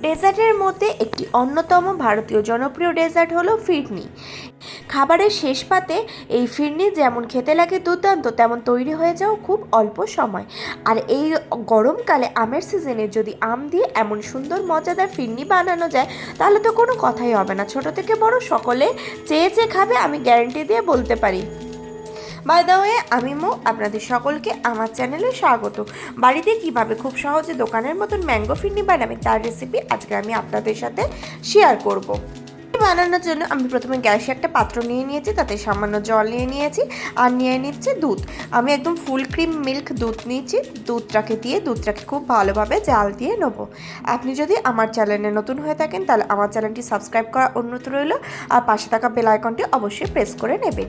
ডেজার্টের মধ্যে একটি অন্যতম ভারতীয় জনপ্রিয় ডেজার্ট হলো ফিরনি। খাবারের শেষ পাতে এই ফিরনি যেমন খেতে লাগে দুর্দান্ত, তেমন তৈরি হয়ে যাও খুব অল্প সময়। আর এই গরমকালে আমের সিজনে যদি আম দিয়ে এমন সুন্দর মজাদার ফিরনি বানানো যায়, তাহলে তো কোনো কথাই হবে না। ছোট থেকে বড় সকলে চেয়ে চেয়ে খাবে, আমি গ্যারান্টি দিয়ে বলতে পারি। বাই দ্য ওয়ে, আমি মো, আপনাদের সকলকে আমার চ্যানেলে স্বাগত। বাড়িতে কিভাবে খুব সহজে দোকানের মতন ম্যাঙ্গো ফিরনি বানাবেন তার রেসিপি আজকে আমি আপনাদের সাথে শেয়ার করব। বানানোর জন্য আমি প্রথমে গ্যাসে একটা পাত্র নিয়ে নিয়েছি, তাতে সামান্য জল নিয়ে নিয়েছি আর নিয়ে নিচ্ছে দুধ। আমি একদম ফুল ক্রিম মিল্ক দুধ নিয়েছি। দুধটাকে খুব ভালোভাবে জাল দিয়ে নেবো। আপনি যদি আমার চ্যানেলে নতুন হয়ে থাকেন তাহলে আমার চ্যানেলটি সাবস্ক্রাইব করার অনুরোধ রইল, আর পাশে থাকা বেল আইকনটি অবশ্যই প্রেস করে নেবেন।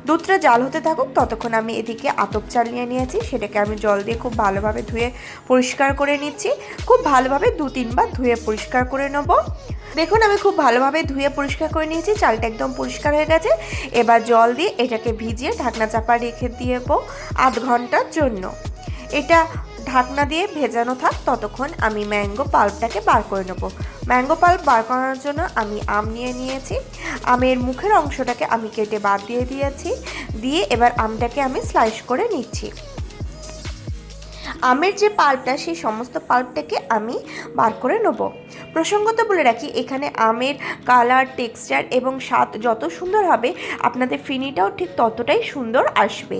দুধটা জাল হতে থাকুক, ততক্ষণ আমি এদিকে আতপ চাল নিয়ে নিয়েছি, সেটাকে আমি জল দিয়ে খুব ভালোভাবে ধুয়ে পরিষ্কার করে নিচ্ছি। খুব ভালোভাবে 2-3 বার ধুয়ে পরিষ্কার করে নেবো। দেখুন, আমি খুব ভালোভাবে ধুয়ে পরিষ্কার করে নিয়েছি, চালটা একদম পরিষ্কার হয়ে গেছে। এবার জল দিয়ে এটাকে ভিজিয়ে ঢাকনা চাপা রেখে দেবো 8 ঘন্টার জন্য। এটা ঢাকনা দিয়ে ভেজানো থাক, ততক্ষণ আমি ম্যাঙ্গো পাল্পটাকে বার করে নেব। ম্যাঙ্গো পাল্প বার করার জন্য আমি আম নিয়ে নিয়েছি। আমের মুখের অংশটাকে আমি কেটে বাদ দিয়ে দিয়েছি। দিয়ে এবার আমটাকে আমি স্লাইস করে নিচ্ছি। আমের যে পাল্পটা, সেই সমস্ত পাল্পটাকে আমি বার করে নেব। প্রসঙ্গত বলে রাখি, এখানে আমের কালার, টেক্সচার এবং স্বাদ যত সুন্দর হবে, আপনাদের ফিরনিটাও ঠিক ততটাই সুন্দর আসবে।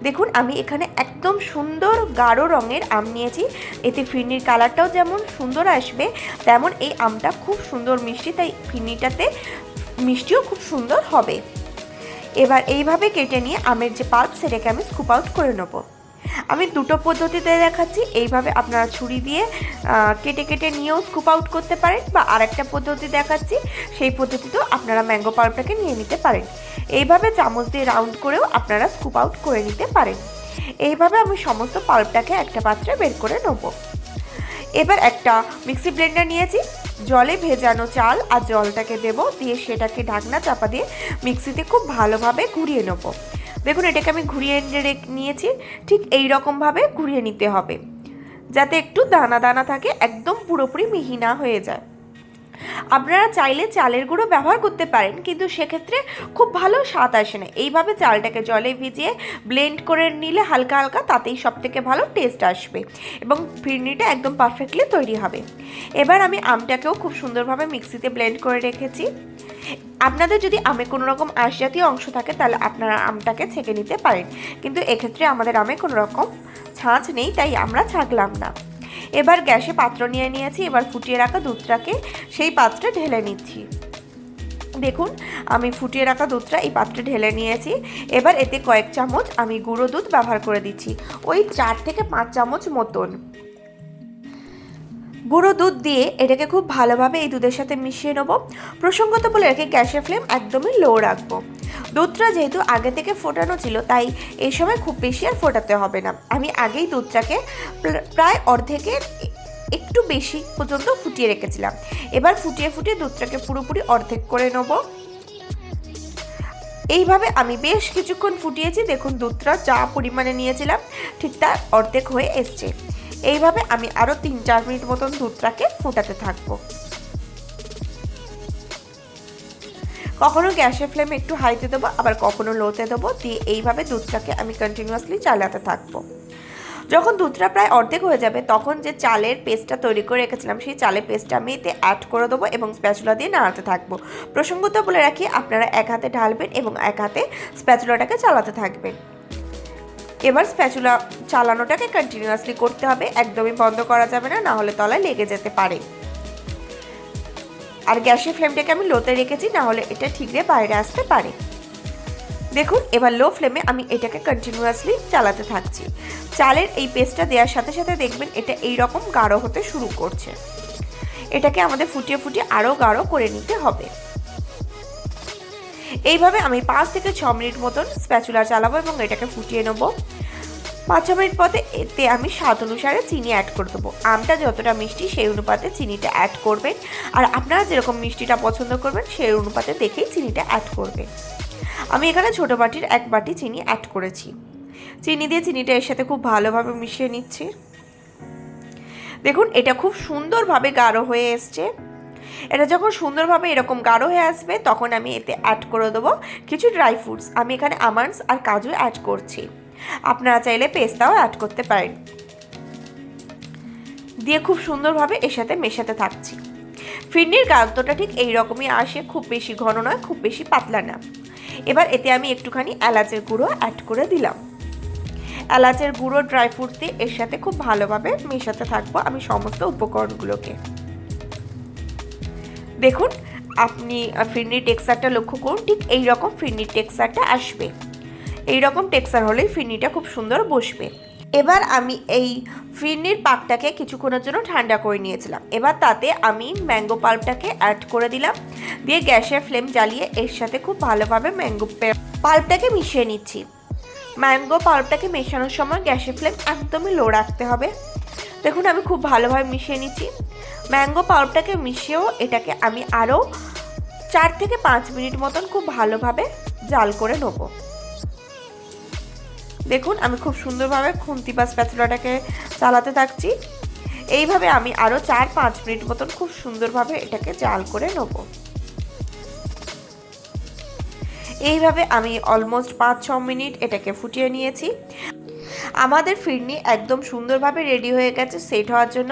দেখুন, আমি এখানে একদম সুন্দর গাঢ় রঙের আম নিয়েছি। এতে ফিরনির কালারটাও যেমন সুন্দর আসবে, তেমন এই আমটা খুব সুন্দর মিষ্টি, তাই ফিরনিটাতে মিষ্টিও খুব সুন্দর হবে। এবার এইভাবে কেটে নিয়ে আমের যে পাল্প, সেটাকে আমি স্কুপ আউট করে নেব। আমি দুটো পদ্ধতিতে দেখাচ্ছি। এইভাবে আপনারা ছুরি দিয়ে কেটে কেটে নিয়েও স্কুপ আউট করতে পারেন, বা আরেকটা পদ্ধতি দেখাচ্ছি, সেই পদ্ধতিতেও আপনারা ম্যাঙ্গো পাল্পটাকে নিয়ে নিতে পারেন। এইভাবে চামচ দিয়ে রাউন্ড করেও আপনারা স্কুপ আউট করে নিতে পারেন। এইভাবে আমি সমস্ত পাল্পটাকে একটা পাত্রে বের করে নেব। এবার একটা মিক্সি ব্লেন্ডার নিয়েছি, জলে ভেজানো চাল আর জলটাকে দেব, দিয়ে সেটাকে ঢাকনা চাপা দিয়ে মিক্সিতে খুব ভালোভাবে ঘুরিয়ে নেব। দেখুন, এটাকে আমি ঘুরিয়ে নিয়েছি। ঠিক এই রকমভাবে ঘুরিয়ে নিতে হবে, যাতে একটু দানা দানা থাকে, একদম পুরোপুরি মিহি না হয়ে যায়। আপনারা চাইলে চালের গুঁড়ো ব্যবহার করতে পারেন, কিন্তু সেক্ষেত্রে খুব ভালো স্বাদ আসে না। এইভাবে চালটাকে জলে ভিজিয়ে ব্লেন্ড করে নিলে হালকা হালকা, তাতেই সবথেকে ভালো টেস্ট আসবে এবং ফিরনিটা একদম পারফেক্টলি তৈরি হবে। এবার আমি আমটাকেও খুব সুন্দরভাবে মিক্সিতে ব্লেন্ড করে রেখেছি। আপনাদের যদি আমে কোনো রকম আঁশ জাতীয় অংশ থাকে, তাহলে আপনারা আমটাকে ছেঁকে নিতে পারেন, কিন্তু এক্ষেত্রে আমাদের আমে কোনো রকম ছাঁচ নেই, তাই আমরা ছাঁকলাম না। এবার গ্যাসে পাত্র নিয়ে নিয়েছি। এবার ফুটিয়ে রাখা দুধটাকে সেই পাত্রে ঢেলে নিচ্ছি। দেখুন, আমি ফুটিয়ে রাখা দুধটা এই পাত্রে ঢেলে নিয়েছি। এবার এতে কয়েক চামচ আমি গুঁড়ো দুধ ব্যবহার করে দিচ্ছি, ওই 4 থেকে 5 চামচ মতন। গুঁড়ো দুধ দিয়ে এটাকে খুব ভালোভাবে এই দুধের সাথে মিশিয়ে নেবো। প্রসঙ্গত বলে রেখে গ্যাসের ফ্লেম একদমই লো রাখবো। দুধটা যেহেতু আগে থেকে ফোটানো ছিল, তাই এই সময় খুব বেশি আর ফোটাতে হবে না। আমি আগেই দুধটাকে প্রায় অর্ধেকের একটু বেশি পর্যন্ত ফুটিয়ে রেখেছিলাম। এবার ফুটিয়ে ফুটিয়ে দুধটাকে পুরোপুরি অর্ধেক করে নেব। এইভাবে আমি বেশ কিছুক্ষণ ফুটিয়েছি। দেখুন, দুধটা যা পরিমাণে নিয়েছিলাম ঠিক তার অর্ধেক হয়ে এসছে। এইভাবে আমি আরও 3-4 মিনিট মতন দুধটাকে ফোটাতে থাকবো। কখনো গ্যাসের ফ্লেম একটু হাইতে দেবো, আবার কখনো লোতে দেবো, দিয়ে এইভাবে দুধটাকে আমি কন্টিনিউয়াসলি চালাতে থাকবো। যখন দুধটা প্রায় অর্ধেক হয়ে যাবে, তখন যে চালের পেস্টটা তৈরি করে রেখেছিলাম, সেই চালের পেস্টটা আমি এতে অ্যাড করে দেবো এবং স্প্যাচুলা দিয়ে নাড়াতে থাকবো। প্রসঙ্গত বলে রাখি, আপনারা এক হাতে ঢালবেন এবং এক হাতে স্প্যাচুলাটাকে চালাতে থাকবেন। এবার স্প্যাচুলা চালানোটাকে কন্টিনিউয়াসলি করতে হবে, একদমই বন্ধ করা যাবে না, না হলে তলায় লেগে যেতে পারে। আর গ্যাসের ফ্লেমটাকে আমি লোতে রেখেছি, না হলে এটা ঠিকরে বাইরে আসতে পারে। দেখুন, এবার লো ফ্লেমে আমি এটাকে কন্টিনিউয়াসলি চালাতে থাকছি। চালের এই পেস্টটা দেওয়ার সাথে সাথে দেখবেন এটা এই রকম গাঢ় হতে শুরু করছে। এটাকে আমাদের ফুটিয়ে ফুটিয়ে আরও গাঢ় করে নিতে হবে। এইভাবে আমি 5 থেকে 6 মিনিট মতন স্প্যাচুলা চালাবো এবং এটাকে ফুটিয়ে নেবো। 5-6 মিনিট পরে এতে আমি স্বাদ অনুসারে চিনি অ্যাড করে দেবো। আমটা যতটা মিষ্টি সেই অনুপাতে চিনিটা অ্যাড করবেন, আর আপনারা যেরকম মিষ্টিটা পছন্দ করবেন সেই অনুপাতে দেখেই চিনিটা অ্যাড করবেন। আমি এখানে ছোটো বাটির 1 বাটি চিনি অ্যাড করেছি। চিনি দিয়ে চিনিটা এর সাথে খুব ভালোভাবে মিশিয়ে নিচ্ছি। দেখুন এটা খুব সুন্দরভাবে গাঢ় হয়ে এসছে। এটা যখন সুন্দরভাবে এরকম গাঢ় হয়ে আসবে তখন আমি এতে অ্যাড করে দেবো কিছু ড্রাই ফ্রুটস। আমি এখানে আমন্ডস আর কাজু অ্যাড করছি, আপনারা চাইলে পেস্তাও অ্যাড করতে পারেন। দিয়ে খুব সুন্দরভাবে এর সাথে মেশাতে থাকছি। ফিরনির গাঢ়তাটা ঠিক এইরকমই আসে, খুব বেশি ঘন নয়, খুব বেশি পাতলা না। এবার এতে আমি একটুখানি এলাচের গুঁড়ো অ্যাড করে দিলাম। এলাচের গুঁড়ো, ড্রাই ফ্রুটস দিয়ে এর সাথে খুব ভালোভাবে মেশাতে থাকবো আমি সমস্ত উপকরণগুলোকে। দেখুন আপনি ফিরনির টেক্সচারটা লক্ষ্য করুন, ঠিক এইরকম ফিরনির টেক্সচারটা আসবে। এইরকম টেক্সচার হলেই ফিরনিটা খুব সুন্দর বসবে। এবার আমি এই ফিরনির পাকটাকে কিছুক্ষণের জন্য ঠান্ডা করে নিয়েছিলাম। এবার তাতে আমি ম্যাঙ্গো পাল্পটাকে অ্যাড করে দিলাম, দিয়ে গ্যাসের ফ্লেম জ্বালিয়ে এর সাথে খুব ভালোভাবে ম্যাঙ্গো পাল্পটাকে মিশিয়ে নিচ্ছি। ম্যাঙ্গো পাল্পটাকে মেশানোর সময় গ্যাসের ফ্লেম একদমই লো রাখতে হবে। দেখুন আমি খুব ভালোভাবে মিশিয়ে নিচ্ছি। ম্যাঙ্গো পাল্পটাকে মিশিয়েও এটাকে আমি আরও 4 থেকে 5 মিনিট মতন খুব ভালোভাবে জাল করে নেব। দেখুন আমি খুব সুন্দরভাবে খুন্তি বা স্প্যাচুলাটাকে চালাতে থাকছি। এইভাবে আমি আরও 4-5 মিনিট মতন খুব সুন্দরভাবে এটাকে জাল করে নেব। এইভাবে আমি অলমোস্ট 5-6 মিনিট এটাকে ফুটিয়ে নিয়েছি। আমাদের ফিরনি একদম সুন্দরভাবে রেডি হয়ে গেছে সেট হওয়ার জন্য।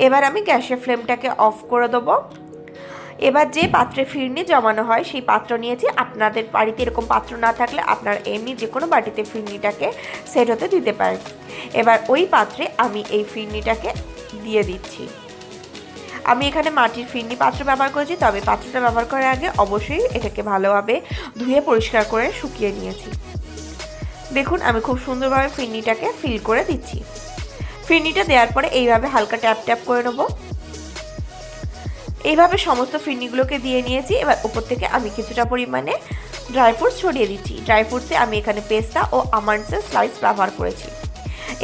এবার আমি গ্যাসের ফ্লেমটাকে অফ করে দেবো। এবার যে পাত্রে ফিরনি জমানো হয় সেই পাত্র নিয়েছি। আপনাদের বাড়িতে এরকম পাত্র না থাকলে আপনারা এমনি যে কোনো বাটিতে ফিরনিটাকে সেট হতে দিতে পারেন। এবার ওই পাত্রে আমি এই ফিরনিটাকে দিয়ে দিচ্ছি। আমি এখানে মাটির ফিরনি পাত্র ব্যবহার করেছি, তবে পাত্রটা ব্যবহার করার আগে অবশ্যই এটাকে ভালোভাবে ধুয়ে পরিষ্কার করে শুকিয়ে নিয়েছি। দেখুন আমি খুব সুন্দরভাবে ফিরনিটাকে ফিল করে দিচ্ছি। ফিরনিটা দেওয়ার পরে এইভাবে হালকা ট্যাপ ট্যাপ করে নেবো। এইভাবে সমস্ত ফিরনিগুলোকে দিয়ে নিয়েছি। এবার উপর থেকে আমি কিছুটা পরিমাণে ড্রাই ফ্রুটস ছড়িয়ে দিচ্ছি। ড্রাই ফ্রুটসে আমি এখানে পেস্তা ও আমন্ডসের স্লাইস ব্যবহার করেছি।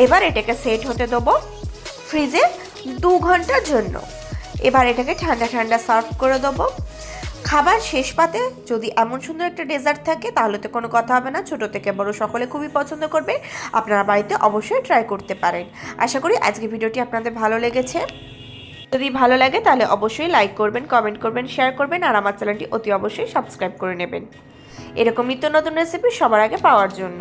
এবার এটাকে সেট হতে দেবো ফ্রিজে 2 ঘন্টার জন্য। এবার এটাকে ঠান্ডা ঠান্ডা সার্ভ করে দেবো। খাবার শেষ পাতে যদি এমন সুন্দর একটা ডেজার্ট থাকে তাহলে তো কোনো কথা হবে না, ছোটো থেকে বড় সকলে খুবই পছন্দ করবে। আপনারা বাড়িতে অবশ্যই ট্রাই করতে পারেন। আশা করি আজকে ভিডিওটি আপনাদের ভালো লেগেছে। যদি ভালো লাগে তাহলে অবশ্যই লাইক করবেন, কমেন্ট করবেন, শেয়ার করবেন আর আমার চ্যানেলটি অতি অবশ্যই সাবস্ক্রাইব করে নেবেন এরকম নিত্য নতুন রেসিপি সবার আগে পাওয়ার জন্য।